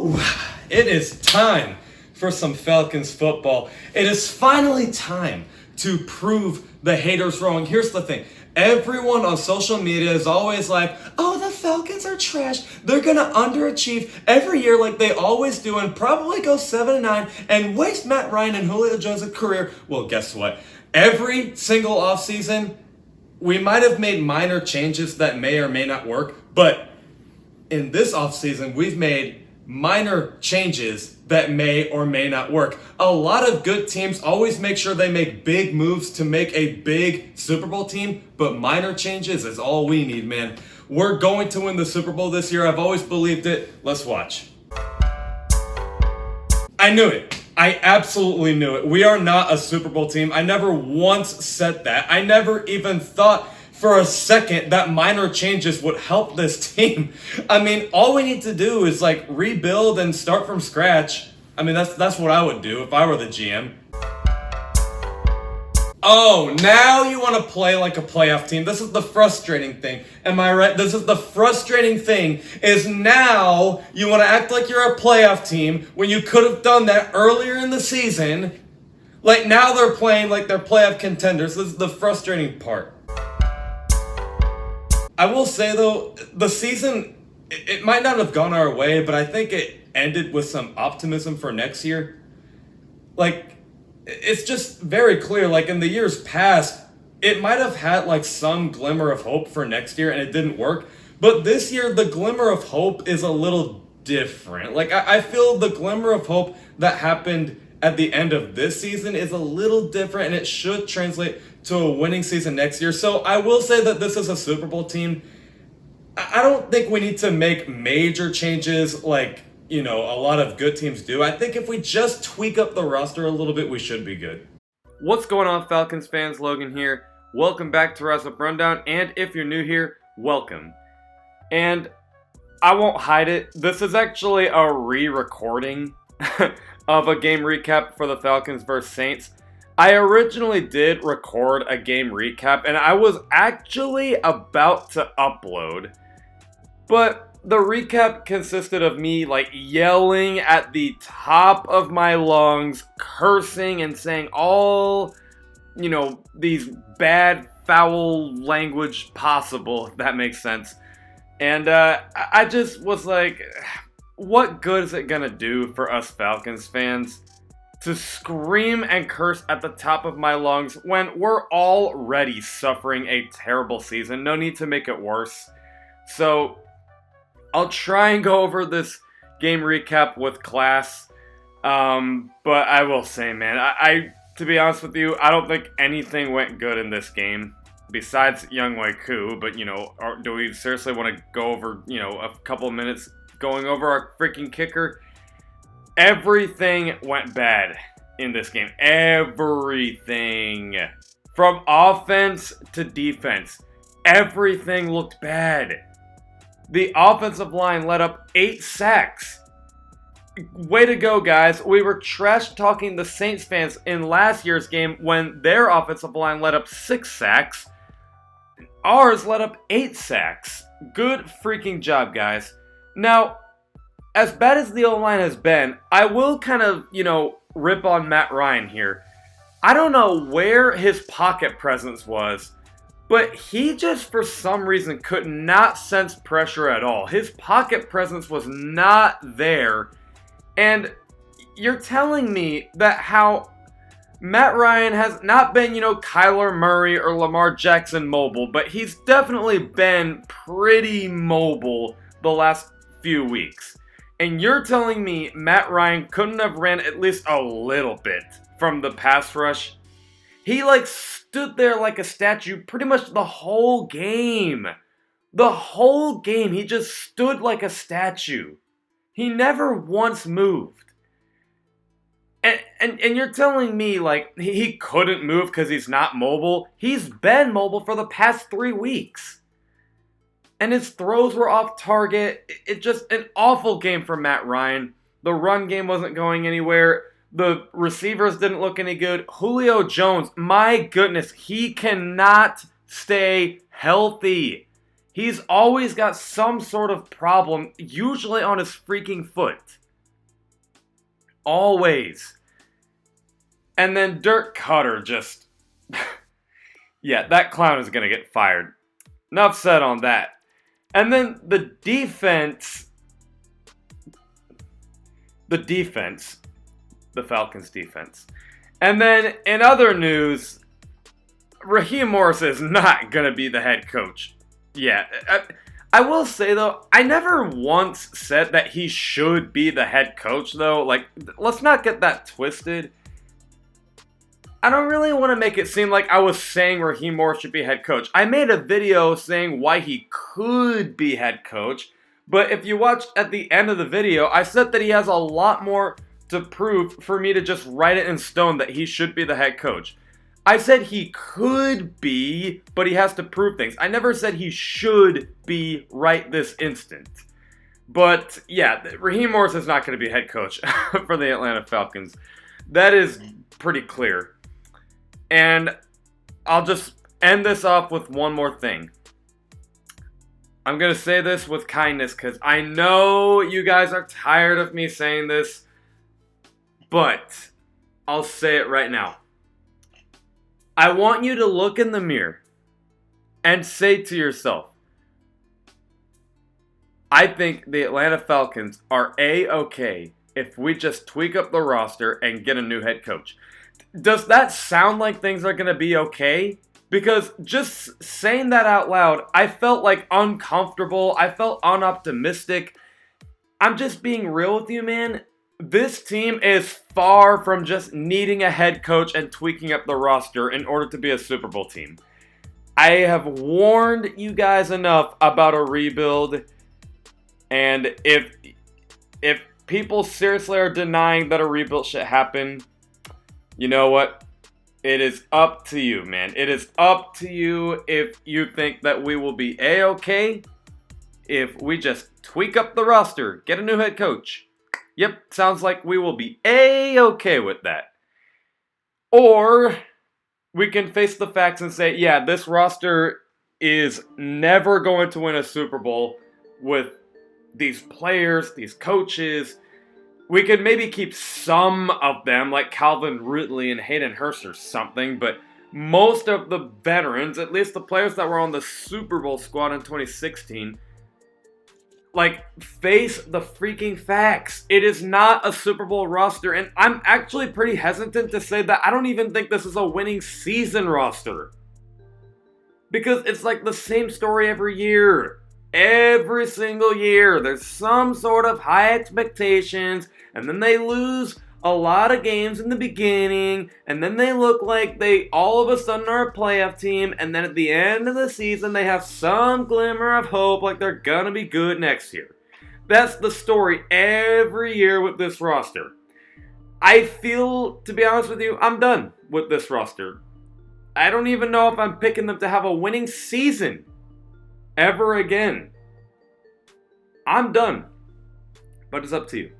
Woo! It is time for some Falcons football. It is finally time to prove the haters wrong. Here's the thing. Everyone on social media is always like, oh, the Falcons are trash. They're going to underachieve every year like they always do and probably go 7-9 and waste Matt Ryan and Julio Jones' career. Well, guess what? Every single offseason, we might have made minor changes that may or may not work, but in this offseason, we've made minor changes that may or may not work. A lot of good teams always make sure they make big moves to make a big Super Bowl team, but minor changes is all we need, man. We're going to win the Super Bowl this year. I've always believed it. Let's watch. I knew it. I absolutely knew it. We are not a Super Bowl team. I never once said that. I never even thought for a second that minor changes would help this team. I mean, all we need to do is like rebuild and start from scratch. I mean, that's what I would do if I were the GM. Oh, now you want to play like a playoff team. This is the frustrating thing. Am I right? This is the frustrating thing is now you want to act like you're a playoff team when you could have done that earlier in the season. Like now they're playing like they're playoff contenders. This is the frustrating part. I will say though, the season, it might not have gone our way, but I think it ended with some optimism for next year. Like, it's just very clear, like in the years past, it might have had like some glimmer of hope for next year and it didn't work. But this year, the glimmer of hope is a little different. Like, I feel the glimmer of hope that happened at the end of this season is a little different and it should translate to a winning season next year. So I will say that this is a Super Bowl team. I don't think we need to make major changes like, you know, a lot of good teams do. I think if we just tweak up the roster a little bit, we should be good. What's going on, Falcons fans? Logan here. Welcome back to Rise Up Rundown. And if you're new here, welcome. And I won't hide it. This is actually a re-recording of a game recap for the Falcons versus Saints. I originally did record a game recap, and I was actually about to upload, but the recap consisted of me, like, yelling at the top of my lungs, cursing and saying all, you know, these bad, foul language possible, if that makes sense. And I just was like, what good is it gonna do for us Falcons fans to scream and curse at the top of my lungs when we're already suffering a terrible season? No need to make it worse. So I'll try and go over this game recap with class. But I will say, man, I to be honest with you, I don't think anything went good in this game besides Young Wei-Koo. But, you know, do we seriously want to go over, you know, a couple of minutes going over our freaking kicker? Everything went bad in this game. Everything. From offense to defense. Everything looked bad. The offensive line let up 8 sacks. Way to go, guys. We were trash talking the Saints fans in last year's game when their offensive line let up 6 sacks. Ours let up 8 sacks. Good freaking job, guys. Now, as bad as the O-line has been, I will kind of, you know, rip on Matt Ryan here. I don't know where his pocket presence was, but he just, for some reason, could not sense pressure at all. His pocket presence was not there. And you're telling me that how Matt Ryan has not been, you know, Kyler Murray or Lamar Jackson mobile, but he's definitely been pretty mobile the last few weeks. And you're telling me Matt Ryan couldn't have ran at least a little bit from the pass rush? He, like, stood there like a statue pretty much the whole game. The whole game, he just stood like a statue. He never once moved. And you're telling me, like, he couldn't move because he's not mobile? He's been mobile for the past 3 weeks. And his throws were off target. It just an awful game for Matt Ryan. The run game wasn't going anywhere. The receivers didn't look any good. Julio Jones, my goodness, he cannot stay healthy. He's always got some sort of problem, usually on his freaking foot. Always. And then Dirk Cutter just... yeah, that clown is going to get fired. Enough said on that. And then the defense, the Falcons defense. And then in other news, Raheem Morris is not going to be the head coach. Yeah, I will say though, I never once said that he should be the head coach though. Like, let's not get that twisted. I don't really want to make it seem like I was saying Raheem Morris should be head coach. I made a video saying why he could be head coach. But if you watch at the end of the video, I said that he has a lot more to prove for me to just write it in stone that he should be the head coach. I said he could be, but he has to prove things. I never said he should be right this instant. But yeah, Raheem Morris is not going to be head coach for the Atlanta Falcons. That is pretty clear. And I'll just end this off with one more thing. I'm going to say this with kindness because I know you guys are tired of me saying this, but I'll say it right now. I want you to look in the mirror and say to yourself, I think the Atlanta Falcons are A-okay if we just tweak up the roster and get a new head coach. Does that sound like things are going to be okay? Because just saying that out loud, I felt like uncomfortable. I felt unoptimistic. I'm just being real with you, man. This team is far from just needing a head coach and tweaking up the roster in order to be a Super Bowl team. I have warned you guys enough about a rebuild. And if people seriously are denying that a rebuild should happen, you know what? It is up to you, man. It is up to you if you think that we will be A-okay if we just tweak up the roster, get a new head coach. Yep, sounds like we will be A-okay with that. Or we can face the facts and say, yeah, this roster is never going to win a Super Bowl with these players, these coaches. We could maybe keep some of them, like Calvin Ridley and Hayden Hurst or something, but most of the veterans, at least the players that were on the Super Bowl squad in 2016, like, face the freaking facts. It is not a Super Bowl roster, and I'm actually pretty hesitant to say that I don't even think this is a winning season roster. Because it's like the same story every year. Every single year, there's some sort of high expectations, and then they lose a lot of games in the beginning, and then they look like they all of a sudden are a playoff team, and then at the end of the season, they have some glimmer of hope like they're gonna be good next year. That's the story every year with this roster. I feel, to be honest with you, I'm done with this roster. I don't even know if I'm picking them to have a winning season ever again. I'm done. But it's up to you.